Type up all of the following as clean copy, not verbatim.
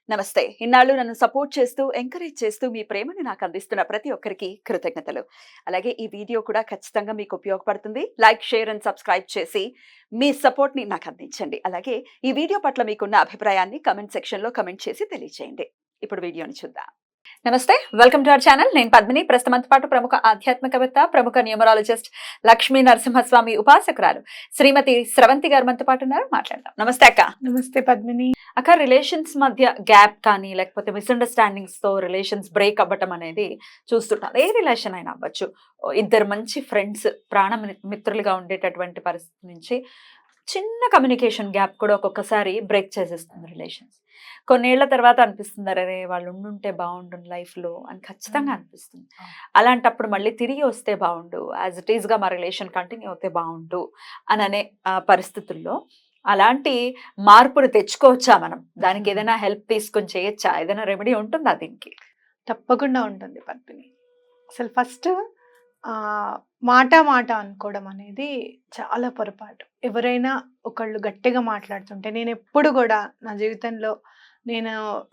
నమస్తే. ఇన్నాళ్ళు నన్ను సపోర్ట్ చేస్తూ, ఎంకరేజ్ చేస్తూ మీ ప్రేమని నాకు అందిస్తున్న ప్రతి ఒక్కరికి కృతజ్ఞతలు. అలాగే ఈ వీడియో కూడా ఖచ్చితంగా మీకు ఉపయోగపడుతుంది. లైక్, షేర్ అండ్ సబ్స్క్రైబ్ చేసి మీ సపోర్ట్‌ని నాకు అందించండి. అలాగే ఈ వీడియో పట్ల మీకున్న అభిప్రాయాన్ని కామెంట్ సెక్షన్‌లో కామెంట్ చేసి తెలియజేయండి. ఇప్పుడు వీడియోని చూద్దాం. నమస్తే, వెల్కమ్ టు అవర్ ఛానల్. నేను పద్మిని. ప్రస్తుతంతో పాటు ప్రముఖ ఆధ్యాత్మికవేత్త, ప్రముఖ న్యూమరాలజిస్ట్, లక్ష్మీ నరసింహస్వామి ఉపాసకురాలు శ్రీమతి స్రవంతి గారు మనతో పాటు ఉన్నారు. మాట్లాడదాం. నమస్తే అక్క. నమస్తే పద్మిని. అక్క, రిలేషన్స్ మధ్య గ్యాప్ కానీ లేకపోతే మిస్అండర్స్టాండింగ్స్ తో రిలేషన్స్ బ్రేక్ అవ్వటం అనేది చూస్తుంటాం. ఏ రిలేషన్ అయినా అవ్వచ్చు. ఇద్దరు మంచి ఫ్రెండ్స్, ప్రాణ మిత్రులుగా ఉండేటటువంటి పరిస్థితి నుంచి చిన్న కమ్యూనికేషన్ గ్యాప్ కూడా ఒక్కొక్కసారి బ్రేక్ చేసేస్తుంది రిలేషన్స్. కొన్నేళ్ల తర్వాత అనిపిస్తుంది, అరే వాళ్ళు ఉండుంటే బాగుండు లైఫ్లో అని ఖచ్చితంగా అనిపిస్తుంది. అలాంటప్పుడు మళ్ళీ తిరిగి వస్తే బాగుండు, యాజ్ ఇట్ ఈస్గా మా రిలేషన్ కంటిన్యూ అవుతే బాగుండు అని అనే పరిస్థితుల్లో అలాంటి మార్పులు తెచ్చుకోవచ్చా మనం? దానికి ఏదైనా హెల్ప్ తీసుకొని చేయొచ్చా? ఏదైనా రెమెడీ ఉంటుందా దీనికి? తప్పకుండా ఉంటుంది పద్మిని. అసలు ఫస్ట్ మాట అనుకోవడం అనేది చాలా పొరపాటు. ఎవరైనా ఒకళ్ళు గట్టిగా మాట్లాడుతుంటే, నేను ఎప్పుడు కూడా నా జీవితంలో నేను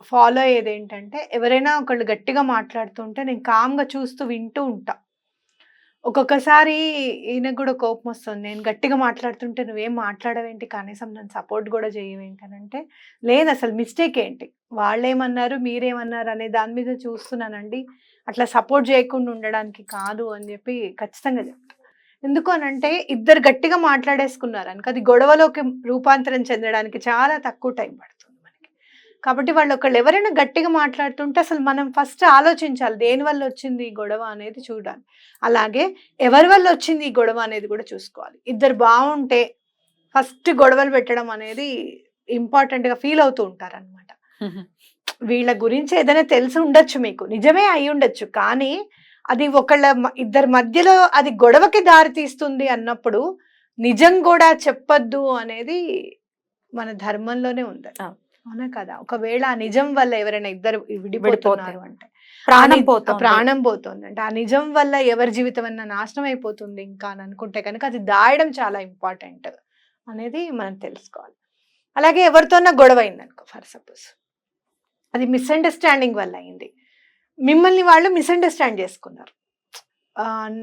ఫాలో అయ్యేది ఏంటంటే, ఎవరైనా ఒకళ్ళు గట్టిగా మాట్లాడుతుంటే నేను కామ్గా చూస్తూ వింటూ ఉంటా. ఒక్కొక్కసారి ఈయనకు కూడా కోపం వస్తుంది. నేను గట్టిగా మాట్లాడుతుంటే నువ్వేం మాట్లాడవేంటి, కనీసం నన్ను సపోర్ట్ కూడా చేయవేంటి అని అంటే, లేదు అసలు మిస్టేక్ ఏంటి, వాళ్ళేమన్నారు మీరేమన్నారు అనే దాని మీద చూస్తున్నానండి, అట్లా సపోర్ట్ చేయకుండా ఉండడానికి కాదు అని చెప్పి ఖచ్చితంగా చెప్తాను. ఎందుకు అనంటే, ఇద్దరు గట్టిగా మాట్లాడేసుకున్నారు అనుకో, అది గొడవలోకి రూపాంతరం చెందడానికి చాలా తక్కువ టైం పడుతుంది మనకి. కాబట్టి వాళ్ళు ఒకళ్ళు ఎవరైనా గట్టిగా మాట్లాడుతుంటే అసలు మనం ఫస్ట్ ఆలోచించాలి, దేని వల్ల వచ్చింది ఈ గొడవ అనేది చూడాలి. అలాగే ఎవరి వల్ల వచ్చింది ఈ గొడవ అనేది కూడా చూసుకోవాలి. ఇద్దరు బాగుంటే ఫస్ట్ గొడవలు పెట్టడం అనేది ఇంపార్టెంట్గా ఫీల్ అవుతూ ఉంటారు అనమాట. వీళ్ళ గురించి ఏదైనా తెలిసి ఉండొచ్చు, మీకు నిజమే అయి ఉండొచ్చు, కానీ అది ఇద్దరి మధ్యలో అది గొడవకి దారి తీస్తుంది అన్నప్పుడు నిజం కూడా చెప్పొద్దు అనేది మన ధర్మంలోనే ఉంది. అవునా కదా? ఒకవేళ ఆ నిజం వల్ల ఎవరైనా ఇద్దరు విడిపోతున్నారు అంటే ప్రాణం పోతుంది అంటే, ఆ నిజం వల్ల ఎవరి జీవితం అన్న నాశనం అయిపోతుంది ఇంకా అని అనుకుంటే కనుక అది దాయడం చాలా ఇంపార్టెంట్ అనేది మనం తెలుసుకోవాలి. అలాగే ఎవరితోన్నా గొడవ అయింది అనుకో, ఫర్ సపోజ్ అది మిస్అండర్స్టాండింగ్ వల్ల అయింది, మిమ్మల్ని వాళ్ళు మిస్అండర్స్టాండ్ చేసుకున్నారు.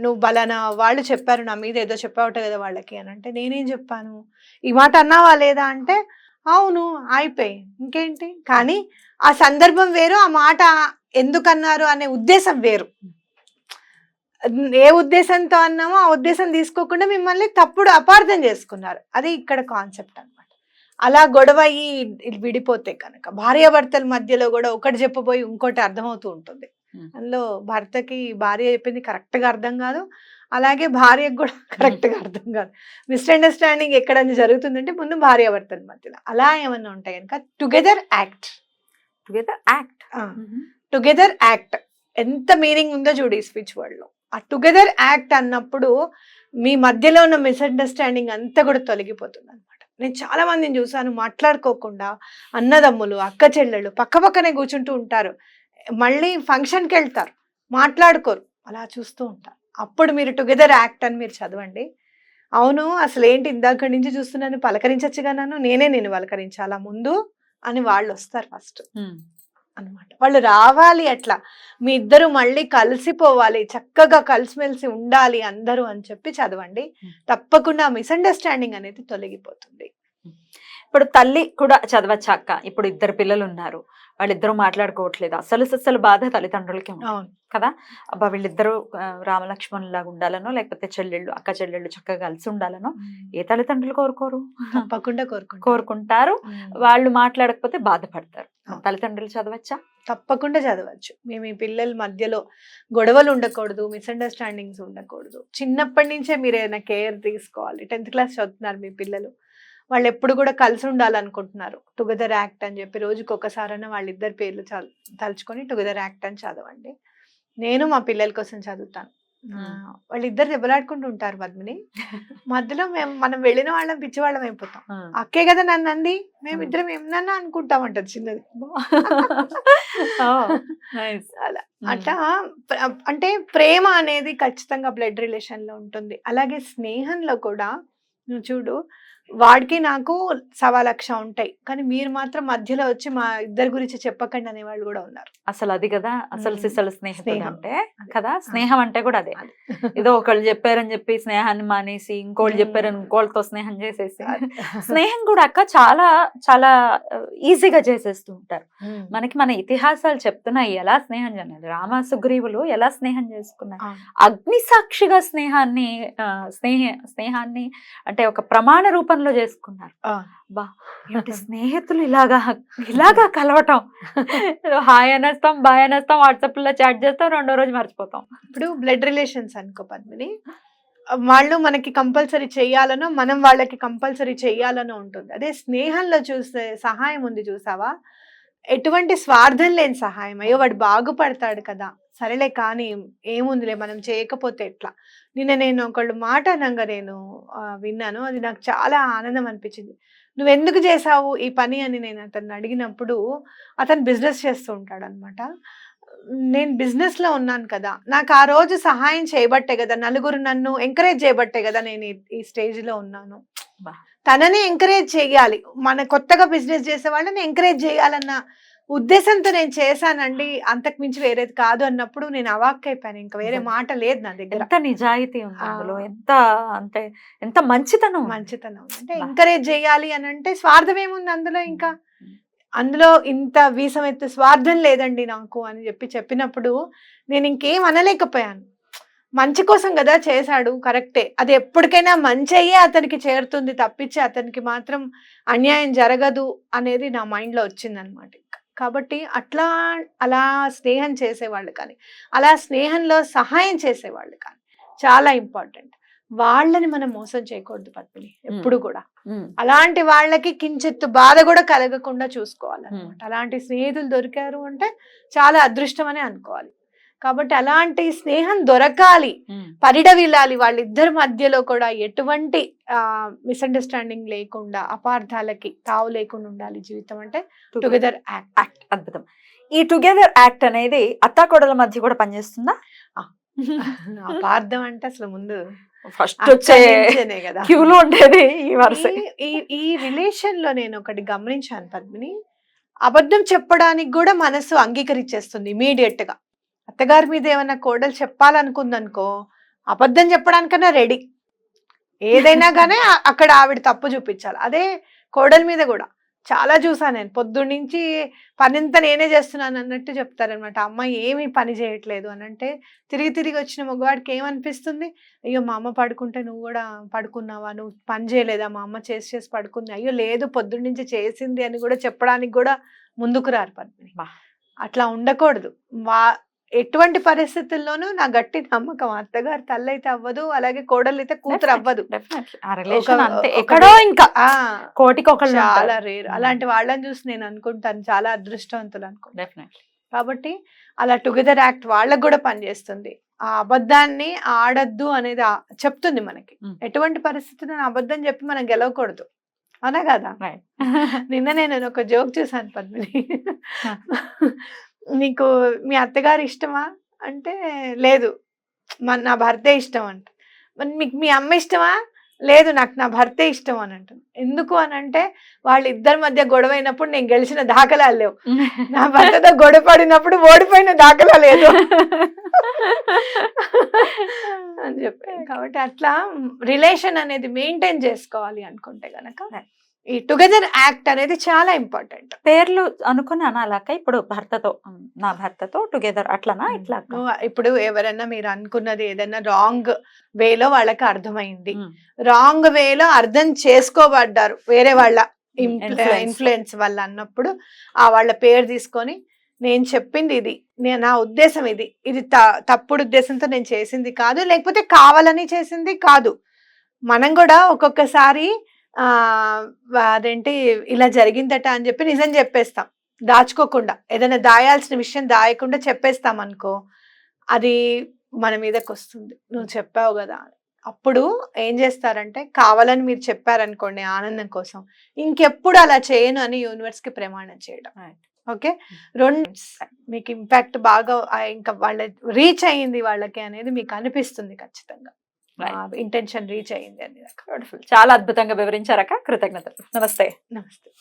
నువ్వు బలానా వాళ్ళు చెప్పారు నా మీద, ఏదో చెప్పావట కదా వాళ్ళకి అని అంటే, నేనేం చెప్పాను, ఈ మాట అన్నావా లేదా అంటే, అవును అయిపోయి ఇంకేంటి. కానీ ఆ సందర్భం వేరు, ఆ మాట ఎందుకన్నారు అనే ఉద్దేశం వేరు. ఏ ఉద్దేశంతో అన్నామో ఆ ఉద్దేశం తీసుకోకుండా మిమ్మల్ని తప్పుడు అపార్థం చేసుకున్నారు. అది ఇక్కడ కాన్సెప్ట్ అనమాట. అలా గొడవ అయ్యి విడిపోతే కనుక భార్యాభర్తల మధ్యలో కూడా ఒకటి చెప్పబోయి ఇంకోటి అర్థమవుతూ ఉంటుంది. అందులో భర్తకి భార్య చెప్పింది కరెక్ట్గా అర్థం కాదు, అలాగే భార్యకు కూడా కరెక్ట్గా అర్థం కాదు. మిస్అండర్స్టాండింగ్ ఎక్కడైనా జరుగుతుందంటే ముందు భార్యాభర్తల మధ్యలో. అలా ఏమన్నా ఉంటాయి కనుక టుగెదర్ యాక్ట్. టుగెదర్ యాక్ట్ ఎంత మీనింగ్ ఉందో చూడు ఈ స్పీచ్ వర్డ్ లో. ఆ టుగెదర్ యాక్ట్ అన్నప్పుడు మీ మధ్యలో ఉన్న మిస్అండర్స్టాండింగ్ అంతా కూడా తొలగిపోతుంది అనమాట. నేను చాలా మందిని చూసాను, మాట్లాడుకోకుండా అన్నదమ్ములు అక్క చెల్లెళ్ళు పక్క పక్కనే కూర్చుంటూ ఉంటారు, మళ్ళీ ఫంక్షన్కి వెళ్తారు, మాట్లాడుకోరు, అలా చూస్తూ ఉంటారు. అప్పుడు మీరు టుగెదర్ యాక్ట్ అని మీరు చదవండి. అవును అసలు ఏంటి ఇందాక నుంచి చూస్తున్నాను, పలకరించచ్చుగా, నేనే నేను పలకరించాలా ముందు అని వాళ్ళు వస్తారు ఫస్ట్ అనమాట. వాళ్ళు రావాలి, అట్లా మీ ఇద్దరు మళ్ళీ కలిసిపోవాలి, చక్కగా కలిసిమెలిసి ఉండాలి అందరూ అని చెప్పి చదవండి. తప్పకుండా మిస్అండర్స్టాండింగ్ అనేది తొలగిపోతుంది. ఇప్పుడు తల్లి కూడా చదవచ్చా అక్క? ఇప్పుడు ఇద్దరు పిల్లలు ఉన్నారు, వాళ్ళిద్దరూ మాట్లాడుకోవట్లేదు, అసలు బాధ తల్లిదండ్రులకి కదా. అబ్బా వీళ్ళిద్దరూ రామలక్ష్మణులాగా ఉండాలనో, లేకపోతే అక్క చెల్లెళ్ళు చక్కగా కలిసి ఉండాలనో ఏ తల్లిదండ్రులు కోరుకోరు? తప్పకుండా కోరుకుంటారు. వాళ్ళు మాట్లాడకపోతే బాధపడతారు. తల్లిదండ్రులు చదవచ్చా? తప్పకుండా చదవచ్చు. మేము ఈ పిల్లల మధ్యలో గొడవలు ఉండకూడదు, మిస్అండర్స్టాండింగ్స్ ఉండకూడదు. చిన్నప్పటి నుంచే మీరు ఏదైనా కేర్ తీసుకోవాలి. 10th క్లాస్ చదువుతున్నారు మీ పిల్లలు, వాళ్ళు ఎప్పుడు కూడా కలిసి ఉండాలనుకుంటున్నారు, టుగెదర్ యాక్ట్ అని చెప్పి రోజుకి ఒకసారైనా వాళ్ళిద్దరి పేర్లు తలుచుకొని టుగెదర్ యాక్ట్ అని చదవండి. నేను మా పిల్లల కోసం చదువుతాను. వాళ్ళిద్దరు దెబ్బలాడుకుంటూ ఉంటారు పద్మిని, మధ్యలో మనం వెళ్ళిన వాళ్ళం పిచ్చివాళ్ళం అయిపోతాం. అక్కే కదా నన్ను అంది, మేమిద్దరం ఏమన్నా అనుకుంటామంటారు చిన్నది. అలా అట్లా అంటే ప్రేమ అనేది ఖచ్చితంగా బ్లడ్ రిలేషన్ లో ఉంటుంది. అలాగే స్నేహంలో కూడా నువ్వు చూడు, వాడికి నాకు 1,00,000 ఉంటాయి. కానీ మీరు మాత్రం మధ్యలో వచ్చి మా ఇద్దరి గురించి చెప్పకండి అనేవాళ్ళు కూడా ఉన్నారు. అసలు అది కదా అసలు సిసలు స్నేహితుడు స్నేహం. అంటే అదే. కదా, స్నేహం అంటే కూడా అదే. అది. ఏదో ఒకళ్ళు చెప్పారని చెప్పి స్నేహాన్ని మానేసి ఇంకోళ్ళు చెప్పారని ఇంకోళ్ళతో స్నేహం చేసేసి స్నేహం కూడా అక్క చాలా చాలా ఈజీగా చేసేస్తూ ఉంటారు. మనకి మన ఇతిహాసాలు చెప్తున్నాయి ఎలా స్నేహం చేయాలి. రామ సుగ్రీవులు ఎలా స్నేహం చేసుకున్నారు, అగ్ని సాక్షిగా స్నేహాన్ని అంటే ఒక ప్రమాణ రూపంలో చేసుకున్నారు. బా ఏంటి స్నేహితులు ఇలాగా కలవటం, హాయ్ అనేస్తాం బాయ్ అనేస్తాం వాట్సాప్ లో చాట్ చేస్తాం, రెండో రోజు మర్చిపోతాం. ఇప్పుడు బ్లడ్ రిలేషన్స్ అనుకో పద్మిని, వాళ్ళు మనకి కంపల్సరీ చెయ్యాలనో మనం వాళ్ళకి కంపల్సరీ చెయ్యాలనో ఉంటుంది. అదే స్నేహంలో చూస్తే సహాయం ఉంది చూసావా, ఎటువంటి స్వార్థం లేని సహాయం. అయ్యో వాడు బాగుపడతాడు కదా, సరేలే కానీ ఏముందిలే మనం చేయకపోతే ఎట్లా. నేను ఒకళ్ళు మాట అనగా నేను విన్నాను, అది నాకు చాలా ఆనందం అనిపించింది. నువ్వెందుకు చేసావు ఈ పని అని నేను అతన్ని అడిగినప్పుడు, అతను బిజినెస్ చేస్తూ ఉంటాడు అనమాట. నేను బిజినెస్ లో ఉన్నాను కదా, నాకు ఆ రోజు సహాయం చేయబట్టే కదా, నలుగురు నన్ను ఎంకరేజ్ చేయబట్టే కదా నేను ఈ స్టేజ్ లో ఉన్నాను. తనని ఎంకరేజ్ చేయాలి, మన కొత్తగా బిజినెస్ చేసే వాళ్ళని ఎంకరేజ్ చేయాలన్న ఉద్దేశంతో నేను చేశానండి, అంతకు మించి వేరేది కాదు అన్నప్పుడు నేను అవాక్కైపోయాను. ఇంకా వేరే మాట లేదు నా దగ్గర. ఎంత నిజాయితీ ఉంది అందులో, ఎంత అంటే ఎంత మంచితనం అంటే ఎంకరేజ్ చేయాలి అని అంటే స్వార్థం ఏముంది అందులో, ఇంకా అందులో ఇంత వీసమెత్తు స్వార్థం లేదండి నాకు అని చెప్పినప్పుడు నేను ఇంకేం అనలేకపోయాను. మంచి కోసం కదా చేశాడు, కరెక్టే, అది ఎప్పటికైనా మంచి అయ్యే అతనికి చేరుతుంది తప్పించి అతనికి మాత్రం అన్యాయం జరగదు అనేది నా మైండ్లో వచ్చిందనమాట. కాబట్టి అలా స్నేహం చేసేవాళ్ళు కానీ, అలా స్నేహంలో సహాయం చేసేవాళ్ళు కానీ చాలా ఇంపార్టెంట్. వాళ్ళని మనం మోసం చేయకూడదు పద్మిని ఎప్పుడు కూడా. అలాంటి వాళ్ళకి కించిత్తు బాధ కూడా కలగకుండా చూసుకోవాలన్నమాట. అలాంటి స్నేహితులు దొరికారు అంటే చాలా అదృష్టం అని అనుకోవాలి. కాబట్టి అలాంటి స్నేహం దొరకాలి, పరిడవిల్లాలి. వాళ్ళిద్దరి మధ్యలో కూడా ఎటువంటి మిస్అండర్స్టాండింగ్ లేకుండా, అపార్థాలకి తావు లేకుండా ఉండాలి జీవితం అంటే టుగెదర్ యాక్ట్. అద్భుతం. ఈ టుగెదర్ యాక్ట్ అనేది అత్తాకోడల మధ్య కూడా పనిచేస్తుందా? అపార్థం అంటే అసలు ముందు ఫస్ట్ కదా క్యూలో ఉండేది ఈ వరుస. ఈ రిలేషన్ లో నేను ఒకటి గమనించాను పద్మిని, అబద్ధం చెప్పడానికి కూడా మనసు అంగీకరించేస్తుంది ఇమీడియట్ గా. అత్తగారి మీద ఏమన్నా కోడలు చెప్పాలనుకుందనుకో, అబద్ధం చెప్పడానికన్నా రెడీ. ఏదైనా కానీ అక్కడ ఆవిడ తప్పు చూపించాలి. అదే కోడల మీద కూడా చాలా చూసాను నేను. పొద్దున్నుంచి పనింతా నేనే చేస్తున్నాను అన్నట్టు చెప్తారనమాట. అమ్మాయి ఏమీ పని చేయట్లేదు అని అంటే, తిరిగి వచ్చిన మగవాడికి ఏమనిపిస్తుంది, అయ్యో మా అమ్మ పడుకుంటే నువ్వు కూడా పడుకున్నావా, నువ్వు పని చేయలేదా, మా అమ్మ చేసి పడుకుంది, అయ్యో లేదు పొద్దున్నుంచి చేసింది అని కూడా చెప్పడానికి కూడా ముందుకు రారు పద్మిని. అట్లా ఉండకూడదు. ఎటువంటి పరిస్థితుల్లోనూ నా గట్టి నమ్మకం, అత్తగారు తల్లి అయితే అవ్వదు, అలాగే కోడలు అయితే కూతురు అవ్వదు. ఎక్కడో ఇంకా కోటికి ఒకళ్ళు చాలా రేర్. అలాంటి వాళ్ళని చూసి నేను అనుకుంటాను చాలా అదృష్టవంతులు అనుకుంటాను. కాబట్టి అలా టుగెదర్ యాక్ట్ వాళ్ళకు కూడా పనిచేస్తుంది. ఆ అబద్ధాన్ని ఆడద్దు అనేది చెప్తుంది మనకి. ఎటువంటి పరిస్థితుల్లో అబద్ధం చెప్పి మనం గెలవకూడదు, అవునా కదా. నిన్న నేను ఒక జోక్ చూసాను పద్మిని, నీకు మీ అత్తగారు ఇష్టమా అంటే లేదు నా భర్తే ఇష్టం అంట. మరి మీకు మీ అమ్మ ఇష్టమా, లేదు నాకు నా భర్తే ఇష్టం అని అంటాను. ఎందుకు అని అంటే వాళ్ళిద్దరి మధ్య గొడవ అయినప్పుడు నేను గెలిచిన దాఖలా లేవు, నా భర్తతో గొడవ పడినప్పుడు ఓడిపోయిన దాఖలా లేదు అని చెప్పాను. కాబట్టి అట్లా రిలేషన్ అనేది మెయింటైన్ చేసుకోవాలి అనుకుంటే గనక ఈ టుగెదర్ యాక్ట్ అనేది చాలా ఇంపార్టెంట్. పేర్లు అనుకుని అనాలక ఇప్పుడు భర్తతో, నా భర్తతో టుగెదర్ అట్లనా ఇట్లా. ఇప్పుడు ఎవరైనా మీరు అనుకున్నది ఏదైనా రాంగ్ వేలో వాళ్ళకి అర్థమైంది, రాంగ్ వేలో అర్థం చేసుకోబడ్డారు వేరే వాళ్ళ ఇన్ఫ్లుయెన్స్ వల్ల అన్నప్పుడు ఆ వాళ్ళ పేరు తీసుకొని, నేను చెప్పింది ఇది, నా ఉద్దేశం ఇది తప్పుడు ఉద్దేశంతో నేను చేసింది కాదు, లేకపోతే కావాలని చేసింది కాదు. మనం కూడా ఒక్కొక్కసారి అదేంటి ఇలా జరిగిందట అని చెప్పి నిజం చెప్పేస్తాం, దాచుకోకుండా. ఏదైనా దాయాల్సిన విషయం దాయకుండా చెప్పేస్తాం అనుకో, అది మన మీదకి వస్తుంది. నువ్వు చెప్పావు కదా, అప్పుడు ఏం చేస్తారంటే కావాలని మీరు చెప్పారనుకోండి ఆనందం కోసం, ఇంకెప్పుడు అలా చేయను అని యూనివర్స్ కి ప్రమాణం చేయడం. ఓకే, రెండు మీకు ఇంపాక్ట్ బాగా ఇంకా వాళ్ళ రీచ్ అయ్యింది వాళ్ళకి అనేది మీకు అనిపిస్తుంది ఖచ్చితంగా. ఇంటెన్షన్ రీచ్ అయింది అని. Beautiful. చాలా అద్భుతంగా వివరించారక్క. కృతజ్ఞతలు. నమస్తే. నమస్తే.